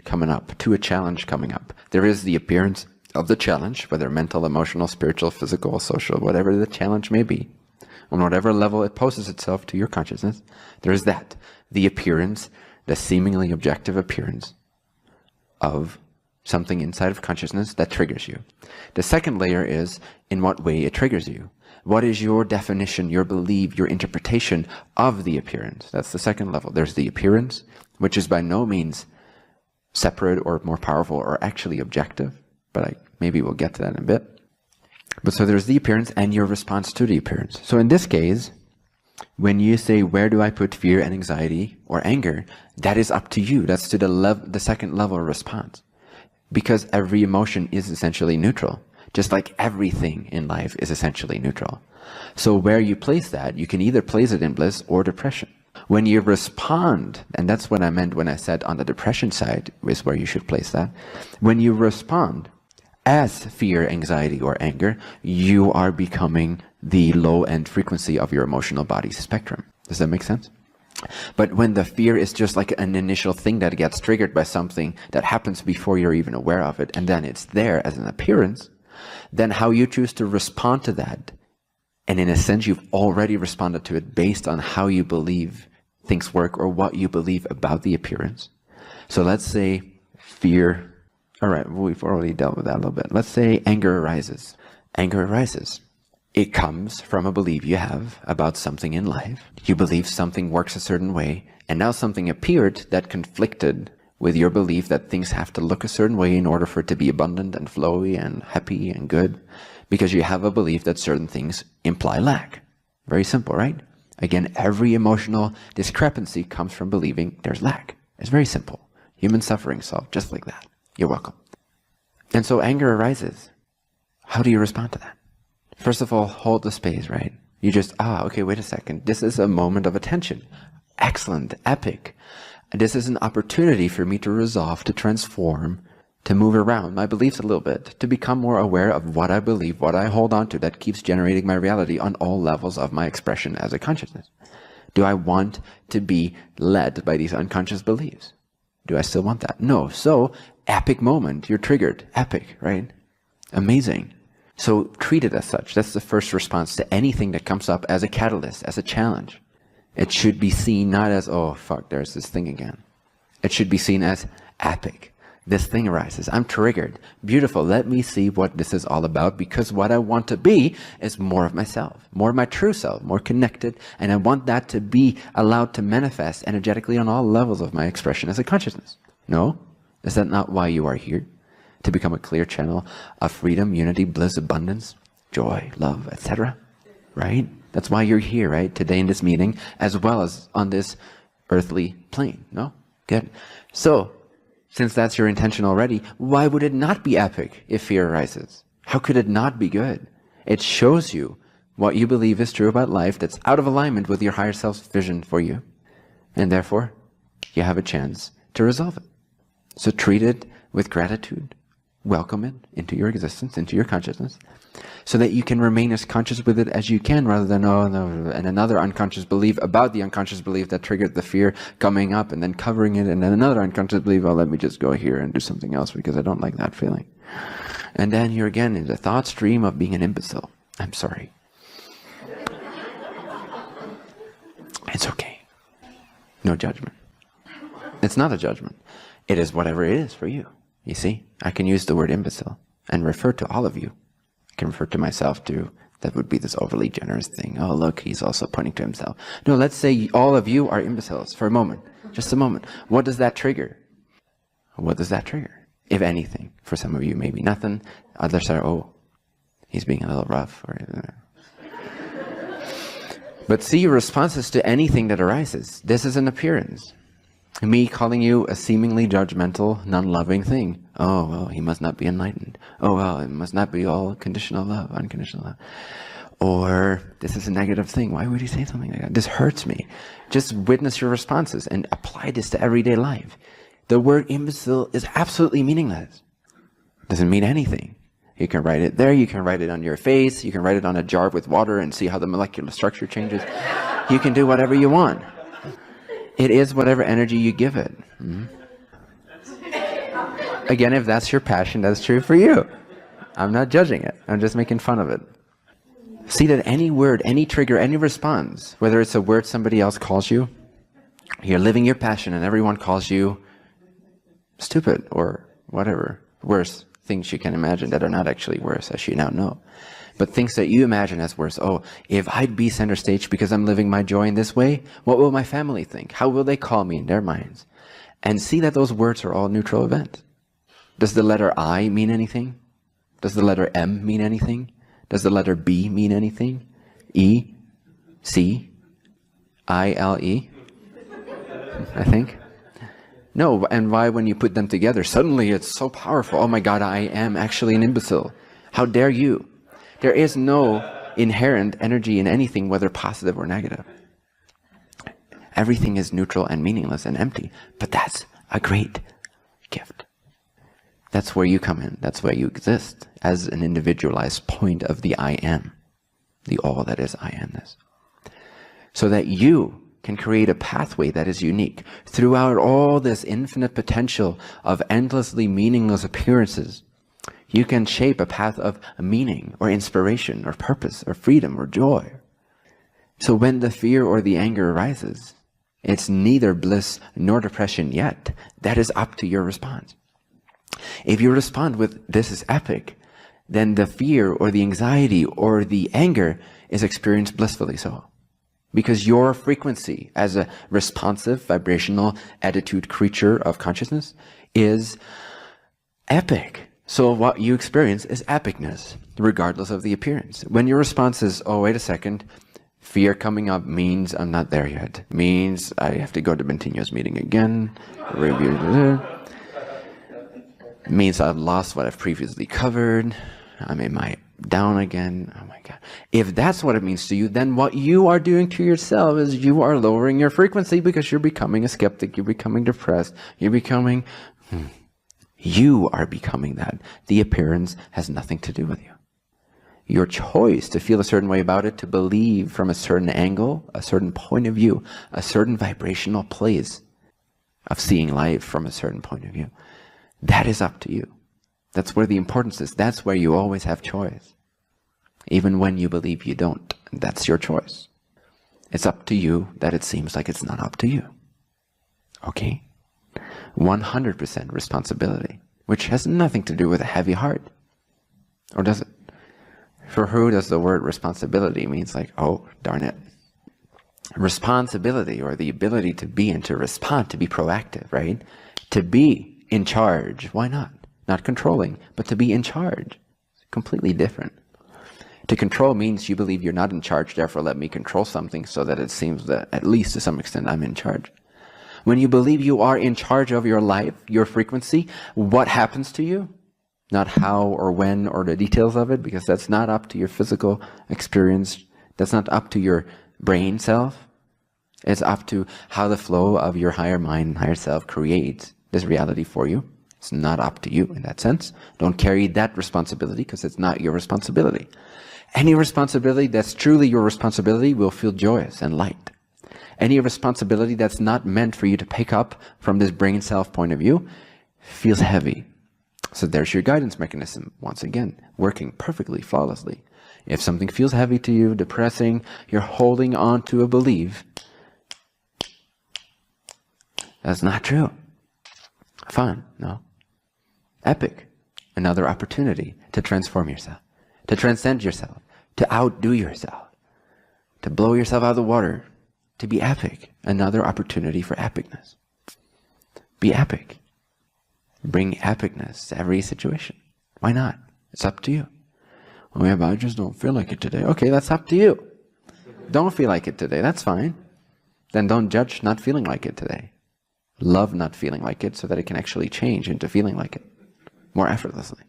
coming up, to a challenge coming up. There is the appearance of the challenge, whether mental, emotional, spiritual, physical, social, whatever the challenge may be, on whatever level it poses itself to your consciousness. There is that, the appearance, the seemingly objective appearance of something inside of consciousness that triggers you. The second layer is in what way it triggers you. What is your definition, your belief, your interpretation of the appearance? That's the second level. There's the appearance, which is by no means separate or more powerful or actually objective, but maybe we'll get to that in a bit. But so there's the appearance and your response to the appearance. So in this case, when you say, where do I put fear and anxiety or anger? That is up to you. That's to the second level response. Because every emotion is essentially neutral. Just like everything in life is essentially neutral. So where you place that, you can either place it in bliss or depression. When you respond, and that's what I meant when I said on the depression side is where you should place that. When you respond as fear, anxiety, or anger, you are becoming the low-end frequency of your emotional body spectrum. Does that make sense? But when the fear is just like an initial thing that gets triggered by something that happens before you're even aware of it, and then it's there as an appearance, then how you choose to respond to that, and in a sense you've already responded to it based on how you believe things work or what you believe about the appearance. So let's say fear, all right, we've already dealt with that a little bit. Let's say anger arises. Anger arises. It comes from a belief you have about something in life. You believe something works a certain way, and now something appeared that conflicted with your belief that things have to look a certain way in order for it to be abundant and flowy and happy and good, because you have a belief that certain things imply lack. Very simple, right? Again, every emotional discrepancy comes from believing there's lack. It's very simple. Human suffering solved just like that. You're welcome. And so anger arises. How do you respond to that? First of all, hold the space, right? You just, okay, wait a second. This is a moment of attention. Excellent, epic. This is an opportunity for me to resolve, to transform, to move around my beliefs a little bit, to become more aware of what I believe, what I hold on to that keeps generating my reality on all levels of my expression as a consciousness. Do I want to be led by these unconscious beliefs? Do I still want that? No. So, epic moment. You're triggered. Epic, right? Amazing. So treat it as such. That's the first response to anything that comes up as a catalyst, as a challenge. It should be seen not as, oh fuck, there's this thing again. It should be seen as epic. This thing arises. I'm triggered. Beautiful. Let me see what this is all about, because what I want to be is more of myself, more of my true self, more connected, and I want that to be allowed to manifest energetically on all levels of my expression as a consciousness. No? Is that not why you are here? To become a clear channel of freedom, unity, bliss, abundance, joy, love, etc. Right? That's why you're here, right? Today in this meeting, as well as on this earthly plane. No? Good. So, since that's your intention already, why would it not be epic if fear arises? How could it not be good? It shows you what you believe is true about life that's out of alignment with your higher self's vision for you. And therefore, you have a chance to resolve it. So treat it with gratitude. Welcome it into your existence, into your consciousness, so that you can remain as conscious with it as you can, rather than, oh no, and another unconscious belief about the unconscious belief that triggered the fear coming up, and then covering it, and then another unconscious belief, oh, let me just go here and do something else because I don't like that feeling. And then you're again in the thought stream of being an imbecile. I'm sorry. It's okay. No judgment. It's not a judgment. It is whatever it is for you. You see, I can use the word imbecile and refer to all of you. I can refer to myself too. That would be this overly generous thing. Oh, look, he's also pointing to himself. No, let's say all of you are imbeciles for a moment. Just a moment. What does that trigger? What does that trigger? If anything. For some of you, maybe nothing. Others are, oh, he's being a little rough. But see your responses to anything that arises. This is an appearance. Me calling you a seemingly judgmental, non-loving thing. Oh, well, he must not be enlightened. Oh, well, it must not be all conditional love, unconditional love. Or, this is a negative thing. Why would he say something like that? This hurts me. Just witness your responses and apply this to everyday life. The word imbecile is absolutely meaningless. Doesn't mean anything. You can write it there, you can write it on your face, you can write it on a jar with water and see how the molecular structure changes. You can do whatever you want. It is whatever energy you give it. Again, if that's your passion, that's true for you. I'm not judging it. I'm just making fun of it. See that any word, any trigger, any response, whether it's a word somebody else calls you, you're living your passion and everyone calls you stupid or whatever, worse things you can imagine that are not actually worse, as you now know. But things that you imagine as worse. Oh, if I'd be center stage because I'm living my joy in this way, what will my family think? How will they call me in their minds? And see that those words are all neutral events. Does the letter I mean anything? Does the letter M mean anything? Does the letter B mean anything? E? C? I? L? E? I think. No, and why when you put them together, suddenly it's so powerful. Oh my God, I am actually an imbecile. How dare you? There is no inherent energy in anything, whether positive or negative. Everything is neutral and meaningless and empty, but that's a great gift. That's where you come in. That's where you exist as an individualized point of the I am, the all that is I amness. So that you can create a pathway that is unique throughout all this infinite potential of endlessly meaningless appearances. You can shape a path of meaning or inspiration or purpose or freedom or joy. So when the fear or the anger arises, it's neither bliss nor depression yet. That is up to your response. If you respond with, this is epic, then the fear or the anxiety or the anger is experienced blissfully so. Because your frequency as a responsive, vibrational attitude creature of consciousness is epic. So what you experience is epicness, regardless of the appearance. When your response is, oh, wait a second, fear coming up means I'm not there yet, means I have to go to Bentinho's meeting again, means I've lost what I've previously covered, I'm in my down again, oh my God. If that's what it means to you, then what you are doing to yourself is you are lowering your frequency because you're becoming a skeptic, you're becoming depressed, you're becoming... You are becoming that. The appearance has nothing to do with you. Your choice to feel a certain way about it, to believe from a certain angle, a certain point of view, a certain vibrational place of seeing life from a certain point of view, that is up to you. That's where the importance is. That's where you always have choice. Even when you believe you don't, that's your choice. It's up to you that it seems like it's not up to you. Okay? 100% responsibility, which has nothing to do with a heavy heart. Or does it? For who does the word responsibility means like, oh, darn it. Responsibility, or the ability to be and to respond, to be proactive, right? To be in charge. Why not? Not controlling, but to be in charge. Completely different. To control means you believe you're not in charge, therefore let me control something so that it seems that at least to some extent I'm in charge. When you believe you are in charge of your life, your frequency, what happens to you? Not how or when or the details of it, because that's not up to your physical experience. That's not up to your brain self. It's up to how the flow of your higher mind, higher self creates this reality for you. It's not up to you in that sense. Don't carry that responsibility because it's not your responsibility. Any responsibility that's truly your responsibility will feel joyous and light. Any responsibility that's not meant for you to pick up from this brain self point of view feels heavy. So there's your guidance mechanism, once again, working perfectly, flawlessly. If something feels heavy to you, depressing, you're holding on to a belief. That's not true. Fun, no. Epic. Another opportunity to transform yourself, to transcend yourself, to outdo yourself, to blow yourself out of the water, to be epic. Another opportunity for epicness. Be epic. Bring epicness to every situation. Why not? It's up to you. Oh yeah, but I just don't feel like it today. Okay, that's up to you. Don't feel like it today. That's fine. Then don't judge not feeling like it today. Love not feeling like it so that it can actually change into feeling like it more effortlessly.